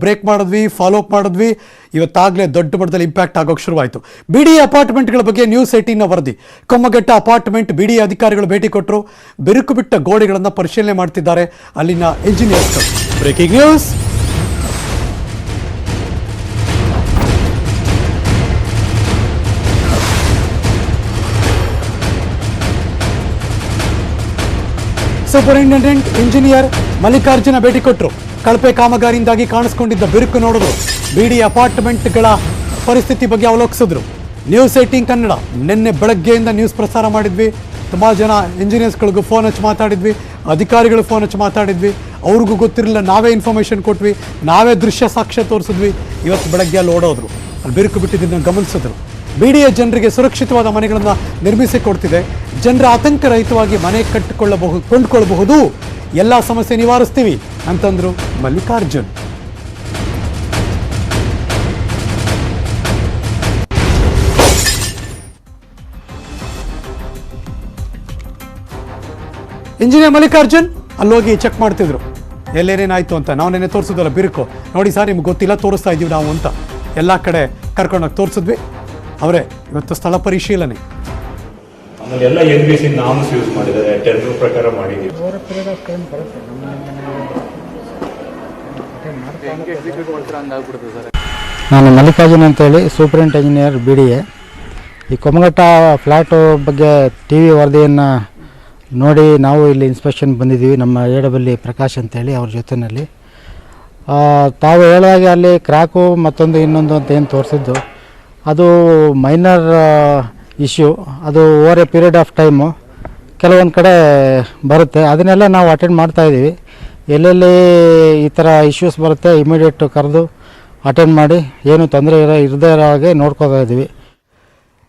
Break ಮಾಡಿದ್ವಿ, follow up ಮಾಡಿದ್ವಿ. ಇವತ್ತಾಗಲೇ ದೊಡ್ಡ ಮಟ್ಟದಲ್ಲಿ ಇಂಪ್ಯಾಕ್ಟ್ ಆಗೋಕೆ ಶುರುವಾಯಿತು. ಬಿಡಿ ಅಪಾರ್ಟ್ಮೆಂಟ್ಗಳ ಬಗ್ಗೆ ನ್ಯೂಸ್ 18ನ ವರದಿ. ಕೊಮ್ಮಘಟ್ಟ ಅಪಾರ್ಟ್ಮೆಂಟ್ ಬಿಡಿ ಅಧಿಕಾರಿಗಳು ಭೇಟಿ ಕೊಟ್ಟರು. ಬಿರುಕು ಬಿಟ್ಟ ಗೋಡೆಗಳನ್ನು ಪರಿಶೀಲನೆ ಮಾಡ್ತಿದ್ದಾರೆ ಅಲ್ಲಿನ ಇಂಜಿನಿಯರ್ಸ್ಗಳು. Breaking news. Superintendent engineer Mallikarjuna ಭೇಟಿ ಕೊಟ್ಟರು. ಕಳಪೆ ಕಾಮಗಾರಿಯಿಂದಾಗಿ ಕಾಣಿಸ್ಕೊಂಡಿದ್ದ ಬಿರುಕು ನೋಡಿದ್ರು. ಬಿಡಿ ಅಪಾರ್ಟ್ಮೆಂಟ್ಗಳ ಪರಿಸ್ಥಿತಿ ಬಗ್ಗೆ ಅವಲೋಕಿಸಿದ್ರು. ನ್ಯೂಸ್ 18 ಕನ್ನಡ ನಿನ್ನೆ ಬೆಳಗ್ಗೆಯಿಂದ ನ್ಯೂಸ್ ಪ್ರಸಾರ ಮಾಡಿದ್ವಿ. ತುಂಬ ಜನ ಇಂಜಿನಿಯರ್ಸ್ಗಳಿಗೂ ಫೋನ್ ಹಚ್ಚಿ ಮಾತಾಡಿದ್ವಿ, ಅಧಿಕಾರಿಗಳು ಫೋನ್ ಹಚ್ಚಿ ಮಾತಾಡಿದ್ವಿ. ಅವ್ರಿಗೂ ಗೊತ್ತಿರಲಿಲ್ಲ, ನಾವೇ ಇನ್ಫಾರ್ಮೇಷನ್ ಕೊಟ್ವಿ, ನಾವೇ ದೃಶ್ಯ ಸಾಕ್ಷ್ಯ ತೋರಿಸಿದ್ವಿ. ಇವತ್ತು ಬೆಳಗ್ಗೆ ಅಲ್ಲಿ ಓಡೋದ್ರು, ಅಲ್ಲಿ ಬಿರುಕು ಬಿಟ್ಟಿದ್ದನ್ನು ಗಮನಿಸಿದ್ರು. ಬಿಡಿಎ ಜನರಿಗೆ ಸುರಕ್ಷಿತವಾದ ಮನೆಗಳನ್ನು ನಿರ್ಮಿಸಿಕೊಡ್ತಿದೆ. ಜನರ ಆತಂಕರಹಿತವಾಗಿ ಮನೆ ಕೊಂಡ್ಕೊಳ್ಬಹುದು, ಎಲ್ಲ ಸಮಸ್ಯೆ ನಿವಾರಿಸ್ತೀವಿ ಅಂತಂದ್ರು ಮಲ್ಲಿಕಾರ್ಜುನ್. ಇಂಜಿನಿಯರ್ ಮಲ್ಲಿಕಾರ್ಜುನ್ ಅಲ್ಲೋಗಿ ಚೆಕ್ ಮಾಡ್ತಿದ್ರು ಎಲ್ಲೇನೇನಾಯ್ತು ಅಂತ. ನಾವು ನೆನ್ನೆ ತೋರಿಸಿದ್ವಲ್ಲ ಬಿರುಕು, ನೋಡಿ ಸರ್ ನಿಮ್ಗೆ ಗೊತ್ತಿಲ್ಲ, ತೋರಿಸ್ತಾ ಇದ್ದೀವಿ ನಾವು ಅಂತ ಎಲ್ಲ ಕಡೆ ಕರ್ಕೊಂಡೋಗಿ ತೋರಿಸಿದ್ವಿ. ಅವರೇ ಇವತ್ತು ಸ್ಥಳ ಪರಿಶೀಲನೆ. ಆಮೇಲೆ ಎಲ್ಲ NBC ನಾಮ್ಸ್ ಯೂಸ್ ಮಾಡಿದ್ದಾರೆ, ಟೆಂಡರ್ ಪ್ರಕಾರ ಮಾಡಿದ್ದೀವಿ. ನಾನು ಮಲ್ಲಿಕಾರ್ಜುನ್ ಅಂತೇಳಿ ಸೂಪರಿಂಟ್ ಇಂಜಿನಿಯರ್ BDA. ಈ ಕೊಮ್ಮಘಟ್ಟ ಫ್ಲ್ಯಾಟು ಬಗ್ಗೆ TV ವರದಿಯನ್ನು ನೋಡಿ ನಾವು ಇಲ್ಲಿ ಇನ್ಸ್ಪೆಕ್ಷನ್ ಬಂದಿದ್ದೀವಿ. ನಮ್ಮ AW ಪ್ರಕಾಶ್ ಅಂತೇಳಿ ಅವ್ರ ಜೊತೆಯಲ್ಲಿ. ತಾವು ಹೇಳಿದಾಗೆ ಅಲ್ಲಿ ಕ್ರ್ಯಾಕು ಮತ್ತೊಂದು ಇನ್ನೊಂದು ಅಂತ ಏನು ತೋರಿಸಿದ್ದು ಅದು ಮೈನರ್ ಇಶ್ಯೂ. ಅದು over A period of time ಕೆಲವೊಂದು ಕಡೆ ಬರುತ್ತೆ. ಅದನ್ನೆಲ್ಲ ನಾವು ಅಟೆಂಡ್ ಮಾಡ್ತಾಯಿದ್ದೀವಿ. ಎಲ್ಲೆಲ್ಲಿ ಈ ಥರ ಇಶ್ಯೂಸ್ ಬರುತ್ತೆ ಇಮಿಡಿಯೇಟ್ ಕರೆದು ಅಟೆಂಡ್ ಮಾಡಿ ಏನು ತೊಂದರೆ ಇರದೇ ಇರೋ ಹಾಗೆ ನೋಡ್ಕೋತಾ ಇದ್ದೀವಿ.